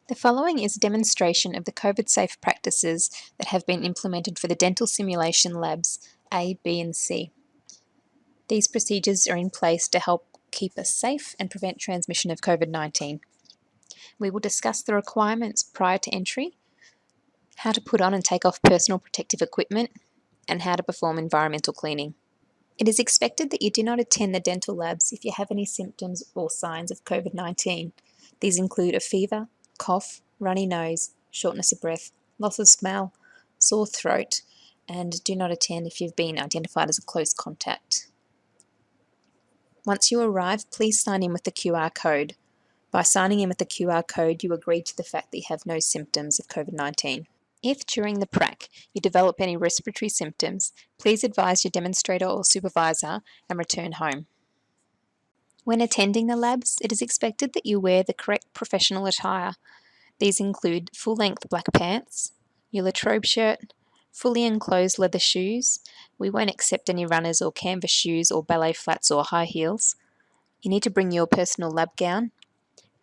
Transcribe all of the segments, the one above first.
The following is a demonstration of the COVID-safe practices that have been implemented for the dental simulation labs A, B and C. These procedures are in place to help keep us safe and prevent transmission of COVID-19. We will discuss the requirements prior to entry, how to put on and take off personal protective equipment, and how to perform environmental cleaning. It is expected that you do not attend the dental labs if you have any symptoms or signs of COVID-19. These include a fever, cough, runny nose, shortness of breath, loss of smell, sore throat, and do not attend if you've been identified as a close contact. Once you arrive, please sign in with the QR code. By signing in with the QR code, you agree to the fact that you have no symptoms of COVID-19. If during the prac you develop any respiratory symptoms, please advise your demonstrator or supervisor and return home. When attending the labs, it is expected that you wear the correct professional attire. These include full-length black pants, your La Trobe shirt, fully enclosed leather shoes. We won't accept any runners or canvas shoes or ballet flats or high heels. You need to bring your personal lab gown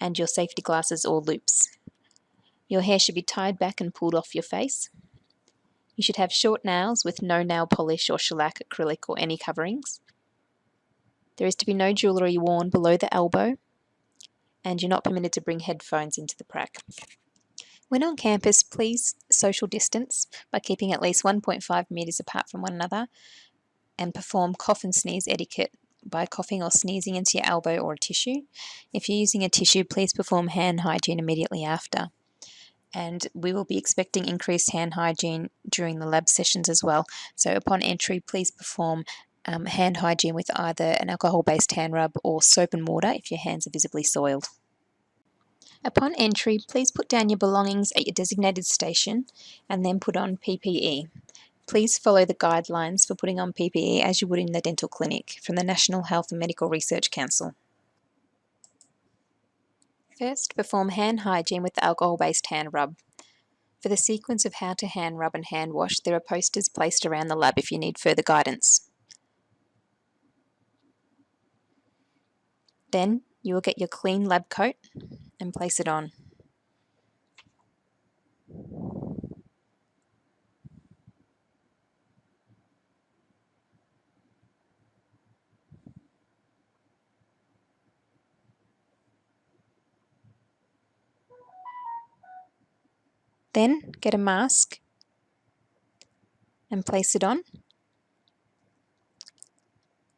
and your safety glasses or loops. Your hair should be tied back and pulled off your face. You should have short nails with no nail polish or shellac, acrylic or any coverings. There is to be no jewellery worn below the elbow, and you're not permitted to bring headphones into the prac. When on campus, please social distance by keeping at least 1.5 metres apart from one another and perform cough and sneeze etiquette by coughing or sneezing into your elbow or a tissue. If you're using a tissue, please perform hand hygiene immediately after. And we will be expecting increased hand hygiene during the lab sessions as well. So upon entry, please perform hand hygiene with either an alcohol-based hand rub or soap and water if your hands are visibly soiled. Upon entry, please put down your belongings at your designated station and then put on PPE. Please follow the guidelines for putting on PPE as you would in the dental clinic from the National Health and Medical Research Council. First, perform hand hygiene with the alcohol-based hand rub. For the sequence of how to hand rub and hand wash, there are posters placed around the lab if you need further guidance. Then, you will get your clean lab coat and place it on. Then, get a mask and place it on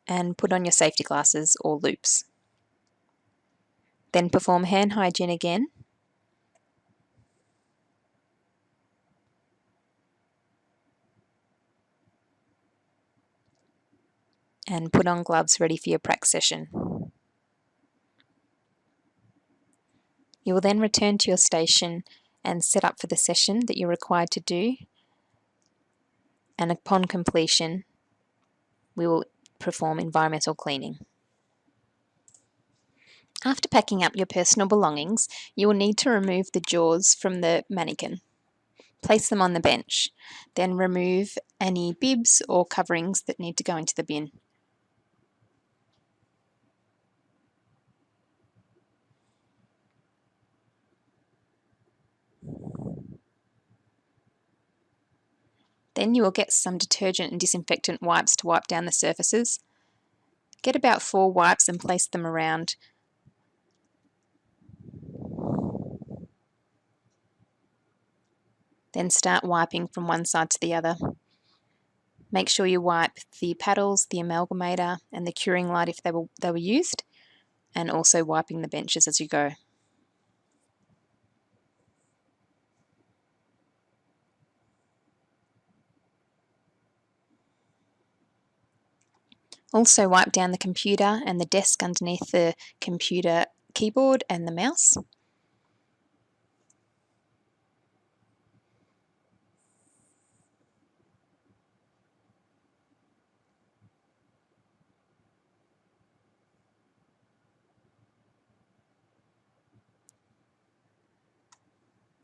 and put on your safety glasses or loops. Then perform hand hygiene again and put on gloves ready for your prac session. You will then return to your station and set up for the session that you're required to do, and upon completion we will perform environmental cleaning. After packing up your personal belongings, you will need to remove the jaws from the mannequin. Place them on the bench, then remove any bibs or coverings that need to go into the bin. Then you will get some detergent and disinfectant wipes to wipe down the surfaces. Get about 4 wipes and place them around. Then start wiping from one side to the other. Make sure you wipe the paddles, the amalgamator and the curing light if they were used, and also wiping the benches as you go. Also wipe down the computer and the desk underneath the computer keyboard and the mouse.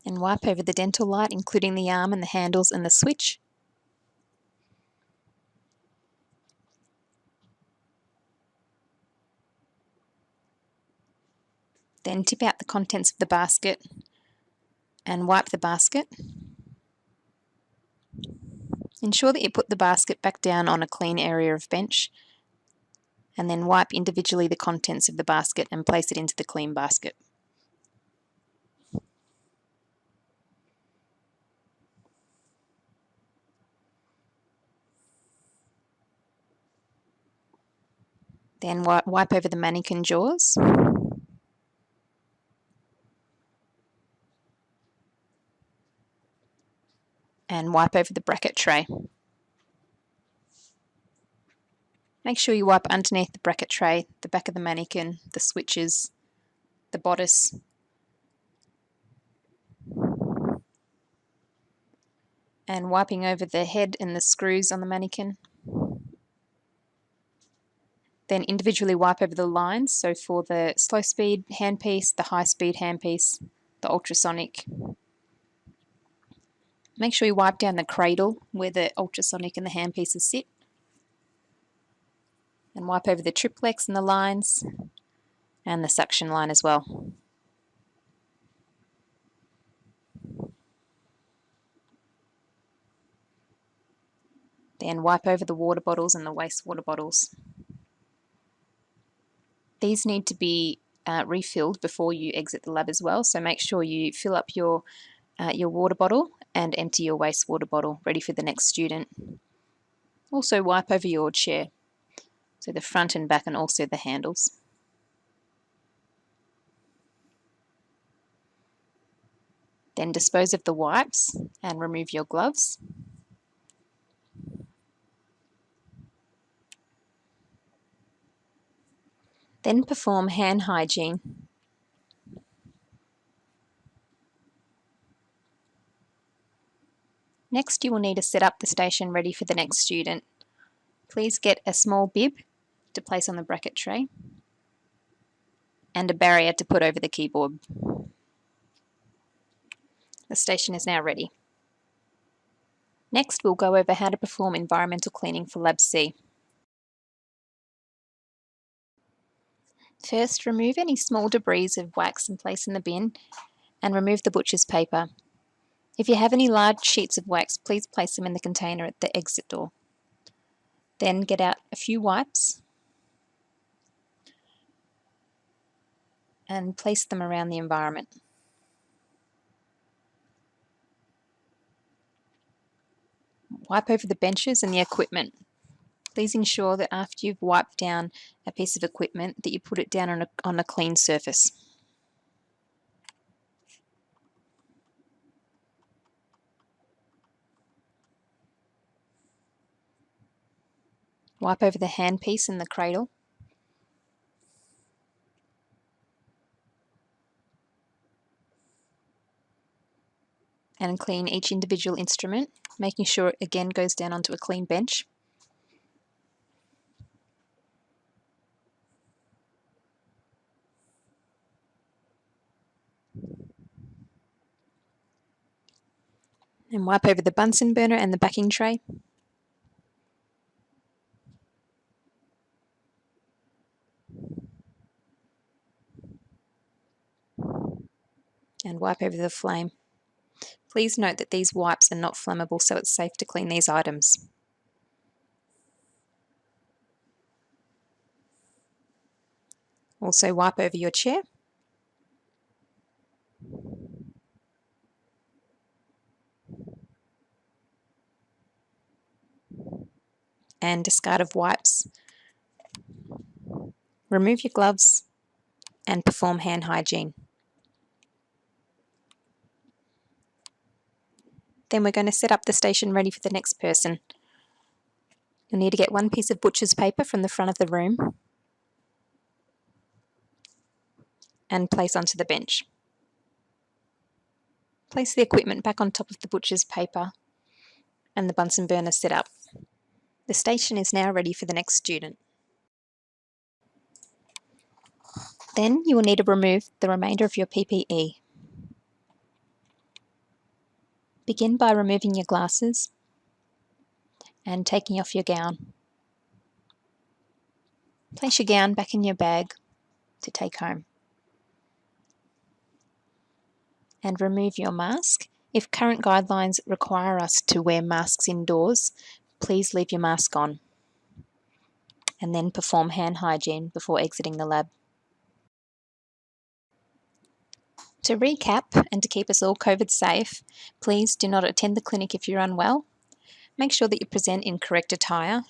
And wipe over the dental light, including the arm and the handles and the switch. Then tip out the contents of the basket and wipe the basket. Ensure that you put the basket back down on a clean area of bench, and then wipe individually the contents of the basket and place it into the clean basket. Then wipe over the mannequin jaws. And wipe over the bracket tray. Make sure you wipe underneath the bracket tray, the back of the mannequin, the switches, the bodice, and wiping over the head and the screws on the mannequin. Then individually wipe over the lines, so for the slow speed handpiece, the high speed handpiece, the ultrasonic. Make sure you wipe down the cradle where the ultrasonic and the handpieces sit. And wipe over the triplex and the lines, and the suction line as well. Then wipe over the water bottles and the wastewater bottles. These need to be refilled before you exit the lab as well, so make sure you fill up your water bottle and empty your wastewater bottle, ready for the next student. Also wipe over your chair, so the front and back and also the handles. Then dispose of the wipes and remove your gloves. Then perform hand hygiene. Next, you will need to set up the station ready for the next student. Please get a small bib to place on the bracket tray and a barrier to put over the keyboard. The station is now ready. Next, we'll go over how to perform environmental cleaning for Lab C. First, remove any small debris of wax and place in the bin, and remove the butcher's paper. If you have any large sheets of wax, please place them in the container at the exit door. Then get out a few wipes and place them around the environment. Wipe over the benches and the equipment. Please ensure that after you've wiped down a piece of equipment that you put it down on a clean surface. Wipe over the handpiece and the cradle. And clean each individual instrument, making sure it again goes down onto a clean bench. And wipe over the Bunsen burner and the backing tray. And wipe over the flame. Please note that these wipes are not flammable, so it's safe to clean these items. Also wipe over your chair. And discard of wipes. Remove your gloves and perform hand hygiene. Then we're going to set up the station ready for the next person. You'll need to get one piece of butcher's paper from the front of the room and place onto the bench. Place the equipment back on top of the butcher's paper and the Bunsen burner set up. The station is now ready for the next student. Then you will need to remove the remainder of your PPE. Begin by removing your glasses and taking off your gown. Place your gown back in your bag to take home. and remove your mask. If current guidelines require us to wear masks indoors, please leave your mask on and then perform hand hygiene before exiting the lab. To recap, and to keep us all COVID safe, please do not attend the clinic if you're unwell. Make sure that you present in correct attire.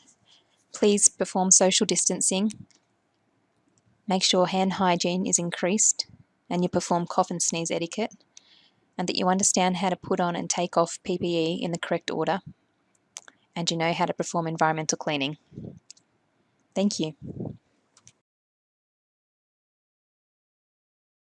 Please perform social distancing. Make sure hand hygiene is increased and you perform cough and sneeze etiquette, and that you understand how to put on and take off PPE in the correct order, and you know how to perform environmental cleaning. Thank you.